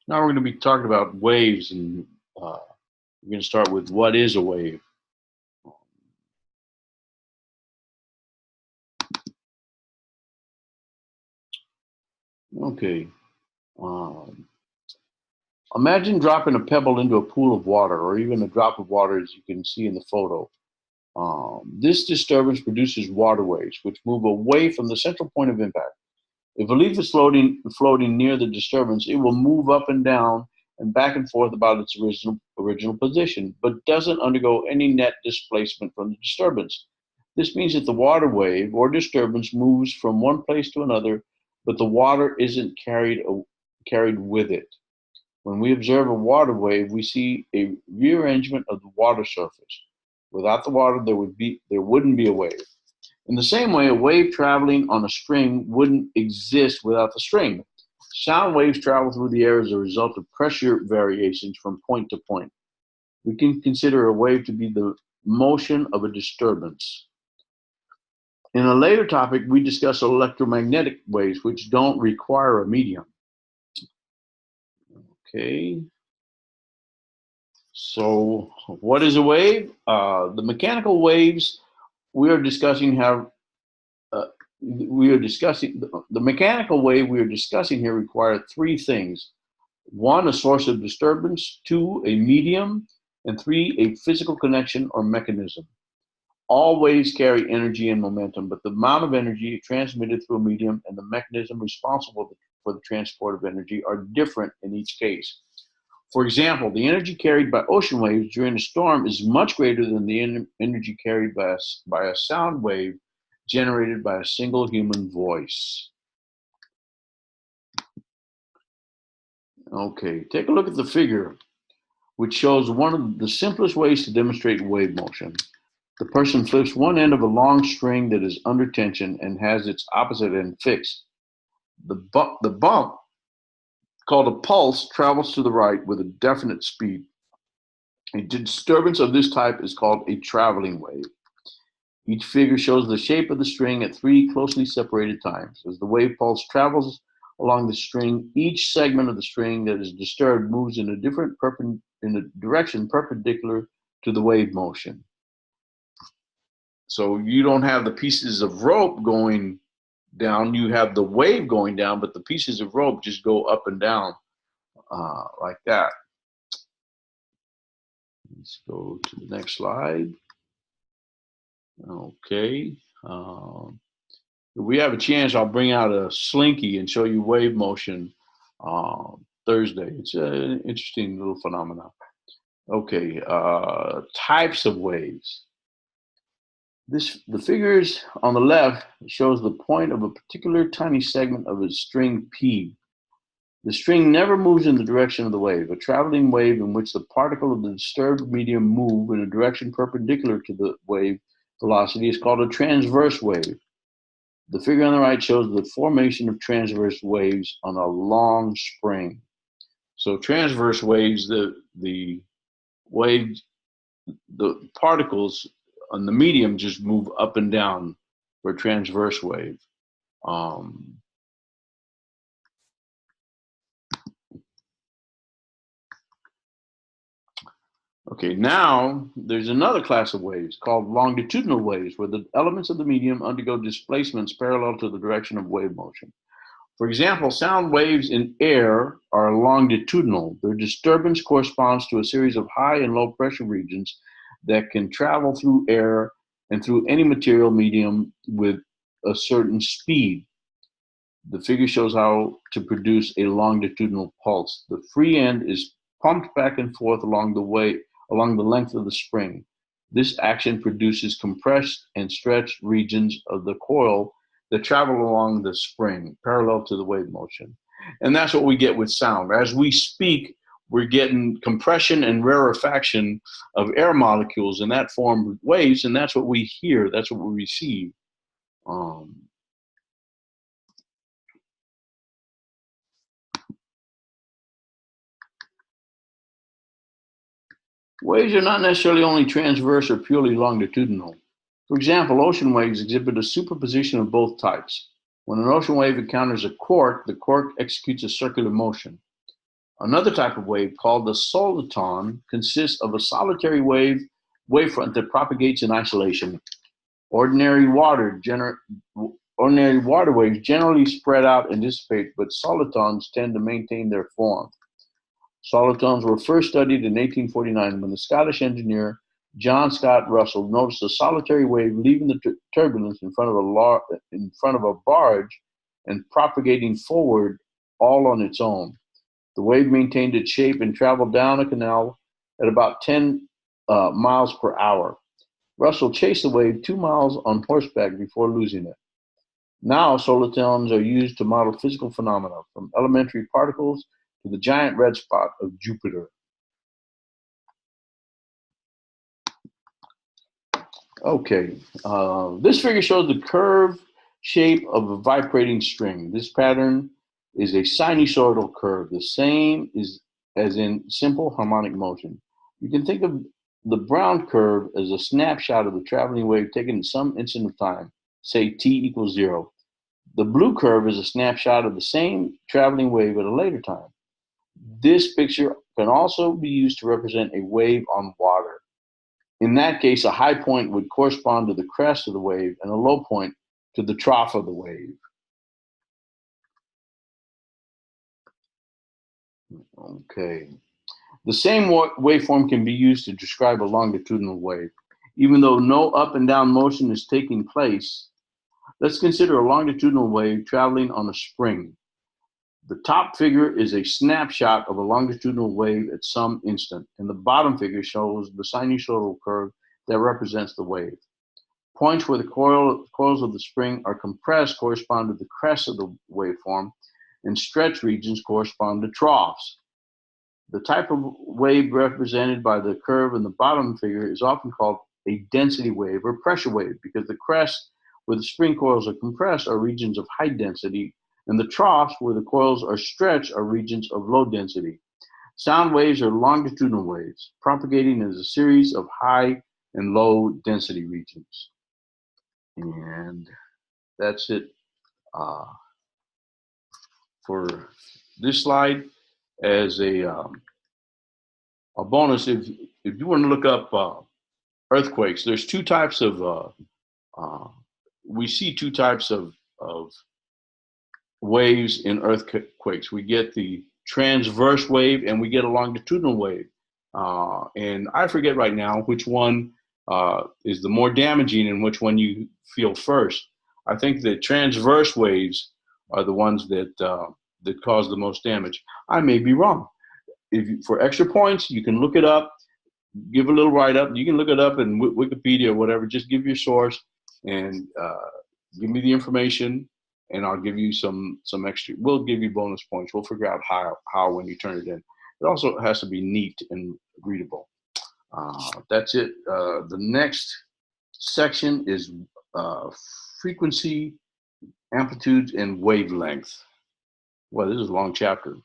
Now we're going to be talking about waves, and we're going to start with what is a wave. Okay. Um, Imagine dropping a pebble into a pool of water, or even a drop of water, as you can see in the photo. This disturbance produces water waves, which move away from the central point of impact. If a leaf is floating near the disturbance, it will move up and down and back and forth about its original position, but doesn't undergo any net displacement from the disturbance. This means that the water wave or disturbance moves from one place to another, but the water isn't carried with it. When we observe a water wave, we see a rearrangement of the water surface. Without the water, there wouldn't be a wave. In the same way, a wave traveling on a string wouldn't exist without the string. Sound waves travel through the air as a result of pressure variations from point to point. We can consider a wave to be the motion of a disturbance. In a later topic, we discuss electromagnetic waves, which don't require a medium. Okay. So, what is a wave? The mechanical waves we are discussing have the mechanical wave we are discussing here require three things: one, a source of disturbance; two, a medium; and three, a physical connection or mechanism. All waves carry energy and momentum, but the amount of energy transmitted through a medium and the mechanism responsible for the transport of energy are different in each case. For example, the energy carried by ocean waves during a storm is much greater than the energy carried by a sound wave generated by a single human voice. Okay, take a look at the figure, which shows one of the simplest ways to demonstrate wave motion. The person flips one end of a long string that is under tension and has its opposite end fixed. The bump, called a pulse, travels to the right with a definite speed. A disturbance of this type is called a traveling wave. Each figure shows the shape of the string at three closely separated times. As the wave pulse travels along the string, each segment of the string that is disturbed moves in a direction perpendicular to the wave motion. So you don't have the pieces of rope going down, you have the wave going down, but the pieces of rope just go up and down like that. Let's go to the next slide. Okay. If we have a chance, I'll bring out a slinky and show you wave motion Thursday. It's an interesting little phenomenon. Okay, types of waves. The figures on the left shows the point of a particular tiny segment of a string P. The string never moves in the direction of the wave. A traveling wave in which the particle of the disturbed medium move in a direction perpendicular to the wave velocity is called a transverse wave. The figure on the right shows the formation of transverse waves on a long spring. So transverse waves, the particles on the medium just move up and down for a transverse wave. Okay, now there's another class of waves called longitudinal waves, where the elements of the medium undergo displacements parallel to the direction of wave motion. For example, sound waves in air are longitudinal. Their disturbance corresponds to a series of high and low pressure regions that can travel through air and through any material medium with a certain speed. The figure shows how to produce a longitudinal pulse. The free end is pumped back and forth along the length of the spring. This action produces compressed and stretched regions of the coil that travel along the spring, parallel to the wave motion. And that's what we get with sound. As we speak, we're getting compression and rarefaction of air molecules, and that form waves, and that's what we hear, that's what we receive. Waves are not necessarily only transverse or purely longitudinal. For example, ocean waves exhibit a superposition of both types. When an ocean wave encounters a cork, the cork executes a circular motion. Another type of wave, called the soliton, consists of a solitary wavefront that propagates in isolation. Ordinary water waves generally spread out and dissipate, but solitons tend to maintain their form. Solitons were first studied in 1849 when the Scottish engineer John Scott Russell noticed a solitary wave leaving the turbulence in front of a barge and propagating forward all on its own. The wave maintained its shape and traveled down a canal at about 10 miles per hour. Russell chased the wave 2 miles on horseback before losing it. Now, solitons are used to model physical phenomena, from elementary particles to the giant red spot of Jupiter. Okay, this figure shows the curved shape of a vibrating string. This pattern is a sinusoidal curve, the same as in simple harmonic motion. You can think of the brown curve as a snapshot of the traveling wave taken at some instant of time, say t = 0. The blue curve is a snapshot of the same traveling wave at a later time. This picture can also be used to represent a wave on water. In that case, a high point would correspond to the crest of the wave and a low point to the trough of the wave. Okay. The same waveform can be used to describe a longitudinal wave. Even though no up and down motion is taking place, let's consider a longitudinal wave traveling on a spring. The top figure is a snapshot of a longitudinal wave at some instant, and the bottom figure shows the sinusoidal curve that represents the wave. Points where the coils of the spring are compressed correspond to the crest of the waveform, and stretch regions correspond to troughs. The type of wave represented by the curve in the bottom figure is often called a density wave or pressure wave, because the crests where the spring coils are compressed are regions of high density, and the troughs where the coils are stretched are regions of low density. Sound waves are longitudinal waves, propagating as a series of high and low density regions. And that's it for this slide. As a bonus, if you want to look up earthquakes, there's two types of we see two types of waves in earthquakes. We get the transverse wave and we get a longitudinal wave. And I forget right now which one is the more damaging and which one you feel first. I think the transverse waves are the ones that cause the most damage. I may be wrong. For extra points, you can look it up, give a little write-up. You can look it up in Wikipedia or whatever. Just give your source and give me the information, and I'll give you some extra. We'll give you bonus points. We'll figure out how when you turn it in. It also has to be neat and readable. That's it. The next section is frequency, amplitudes, and wavelength. Well, this is a long chapter.